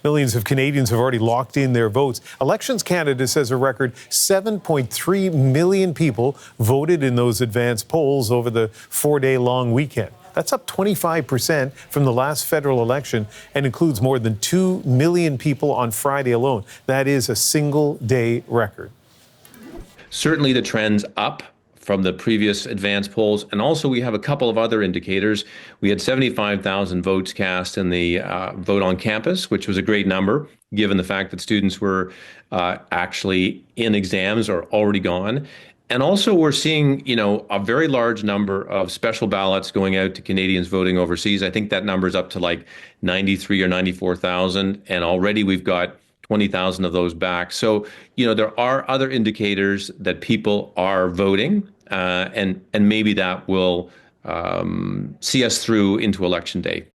Millions of Canadians have already locked in their votes. Elections Canada says a record 7.3 million people voted in those advanced polls over the 4-day-long weekend. That's up 25% from the last federal election and includes more than 2 million people on Friday alone. That is a single-day record. Certainly the trend's up from the previous advanced polls. And also we have a couple of other indicators. We had 75,000 votes cast in the vote on campus, which was a great number, given the fact that students were actually in exams or already gone. And also we're seeing, a very large number of special ballots going out to Canadians voting overseas. I think that number is up to like 93 or 94,000. And already we've got 20,000 of those back. So, there are other indicators that people are voting, and maybe that will see us through into Election Day.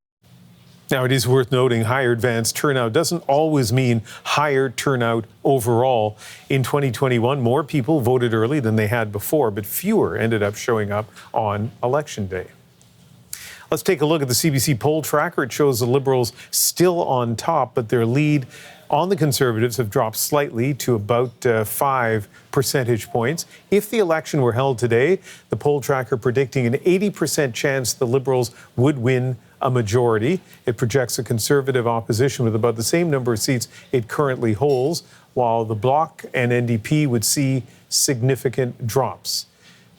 Now, it is worth noting higher advanced turnout doesn't always mean higher turnout overall. In 2021, more people voted early than they had before, but fewer ended up showing up on Election Day. Let's take a look at the CBC poll tracker. It shows the Liberals still on top, but their lead on the Conservatives have dropped slightly to about 5 percentage points. If the election were held today, the poll tracker predicting an 80% chance the Liberals would win a majority. It projects a Conservative opposition with about the same number of seats it currently holds, while the Bloc and NDP would see significant drops.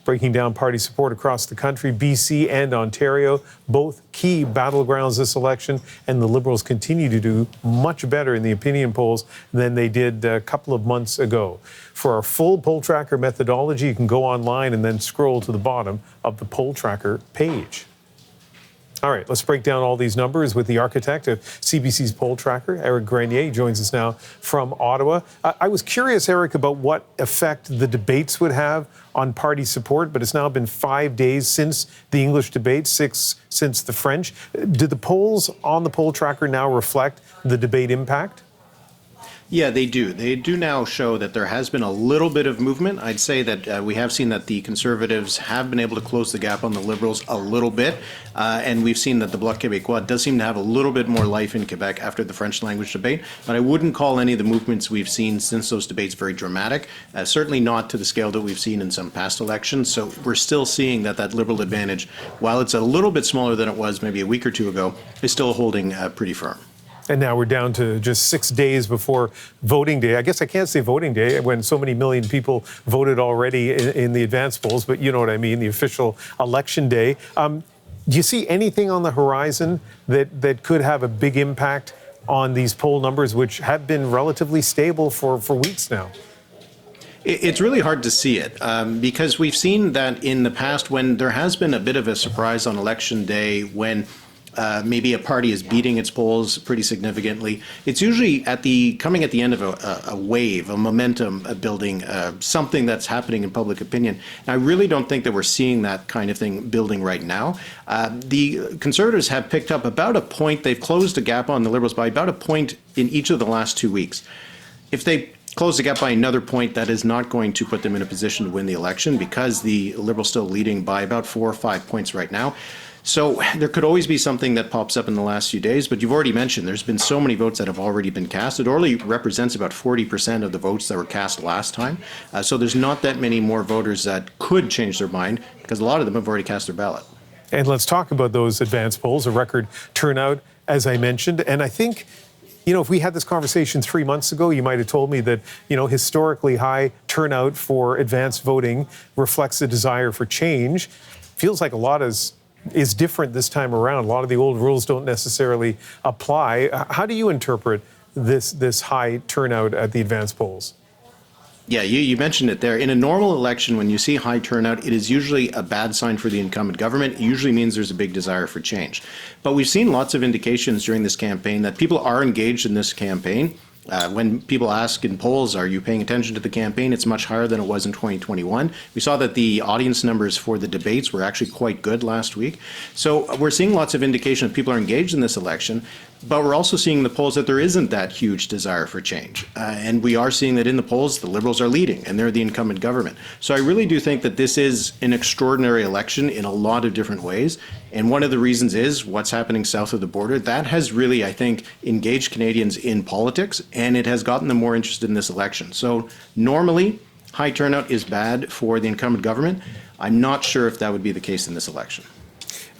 Breaking down party support across the country, BC and Ontario, both key battlegrounds this election, and the Liberals continue to do much better in the opinion polls than they did a couple of months ago. For our full poll tracker methodology, you can go online and then scroll to the bottom of the poll tracker page. All right, let's break down all these numbers with the architect of CBC's poll tracker, Éric Grenier. He joins us now from Ottawa. I was curious, Éric, about what effect the debates would have on party support, but it's now been 5 days since the English debate, 6 since the French. Do the polls on the poll tracker now reflect the debate impact? Yeah, they do. They do now show that there has been a little bit of movement. I'd say that we have seen that the Conservatives have been able to close the gap on the Liberals a little bit, and we've seen that the Bloc Québécois does seem to have a little bit more life in Quebec after the French language debate, but I wouldn't call any of the movements we've seen since those debates very dramatic, certainly not to the scale that we've seen in some past elections. So we're still seeing that Liberal advantage, while it's a little bit smaller than it was maybe a week or two ago, is still holding pretty firm. And now we're down to just 6 days before voting day. I guess I can't say voting day when so many million people voted already in the advanced polls, but you know what I mean, the official election day. Do you see anything on the horizon that could have a big impact on these poll numbers, which have been relatively stable for weeks now? It's really hard to see it because we've seen that in the past when there has been a bit of a surprise on election day when maybe a party is beating its polls pretty significantly. It's usually coming at the end of a wave, a momentum building, something that's happening in public opinion. And I really don't think that we're seeing that kind of thing building right now. The Conservatives have picked up about a point. They've closed the gap on the Liberals by about a point in each of the last 2 weeks. If they close the gap by another point, that is not going to put them in a position to win the election because the Liberals still leading by about 4 or 5 points right now. So there could always be something that pops up in the last few days, but you've already mentioned there's been so many votes that have already been cast. It only represents about 40% of the votes that were cast last time. So there's not that many more voters that could change their mind because a lot of them have already cast their ballot. And let's talk about those advanced polls, a record turnout, as I mentioned. And I think, if we had this conversation 3 months ago, you might have told me that, historically high turnout for advanced voting reflects a desire for change. Feels like a lot is different this time around. A lot of the old rules don't necessarily apply. How do you interpret this high turnout at the advanced polls? Yeah, you mentioned it there. In a normal election, when you see high turnout, it is usually a bad sign for the incumbent government. It usually means there's a big desire for change. But we've seen lots of indications during this campaign that people are engaged in this campaign. When people ask in polls, are you paying attention to the campaign? It's much higher than it was in 2021. We saw that the audience numbers for the debates were actually quite good last week. So we're seeing lots of indication that people are engaged in this election. But we're also seeing in the polls that there isn't that huge desire for change. And we are seeing that in the polls, the Liberals are leading, and they're the incumbent government. So I really do think that this is an extraordinary election in a lot of different ways. And one of the reasons is what's happening south of the border. That has really, I think, engaged Canadians in politics, and it has gotten them more interested in this election. So normally, high turnout is bad for the incumbent government. I'm not sure if that would be the case in this election.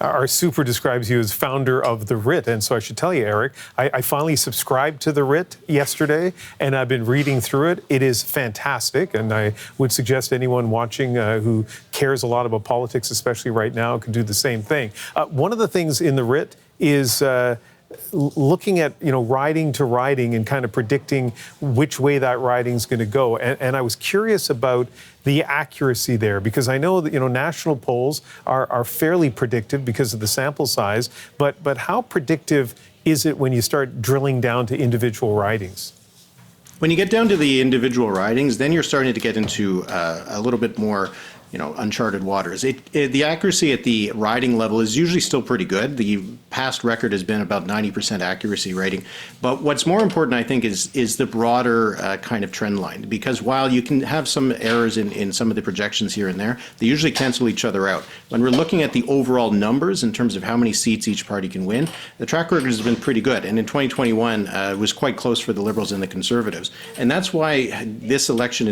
Our super describes you as founder of the Writ. And so I should tell you, Éric, I finally subscribed to the Writ yesterday, and I've been reading through it. It is fantastic, and I would suggest anyone watching who cares a lot about politics, especially right now, could do the same thing. One of the things in the Writ is looking at, riding to riding and kind of predicting which way that riding's going to go. And I was curious about the accuracy there, because I know that, national polls are fairly predictive because of the sample size, but how predictive is it when you start drilling down to individual ridings? When you get down to the individual ridings, then you're starting to get into a little bit more uncharted waters. The accuracy at the riding level is usually still pretty good. The past record has been about 90% accuracy rating. But what's more important, I think, is the broader kind of trend line. Because while you can have some errors in some of the projections here and there, they usually cancel each other out. When we're looking at the overall numbers in terms of how many seats each party can win, the track record has been pretty good. And in 2021, it was quite close for the Liberals and the Conservatives. And that's why this election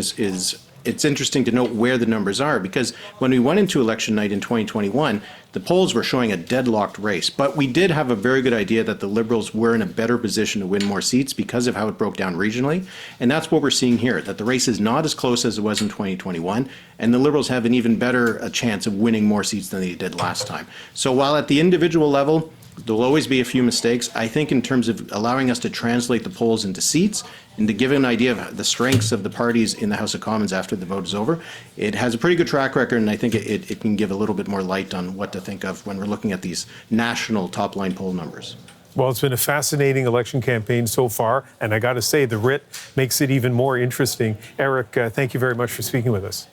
it's interesting to note where the numbers are, because when we went into election night in 2021, the polls were showing a deadlocked race. But we did have a very good idea that the Liberals were in a better position to win more seats because of how it broke down regionally. And that's what we're seeing here, that the race is not as close as it was in 2021, and the Liberals have an even better chance of winning more seats than they did last time. So while at the individual level, there'll always be a few mistakes, I think in terms of allowing us to translate the polls into seats and to give an idea of the strengths of the parties in the House of Commons after the vote is over, it has a pretty good track record, and I think it can give a little bit more light on what to think of when we're looking at these national top-line poll numbers. Well, it's been a fascinating election campaign so far, and I got to say, the Writ makes it even more interesting. Éric, thank you very much for speaking with us.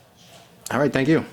All right, thank you.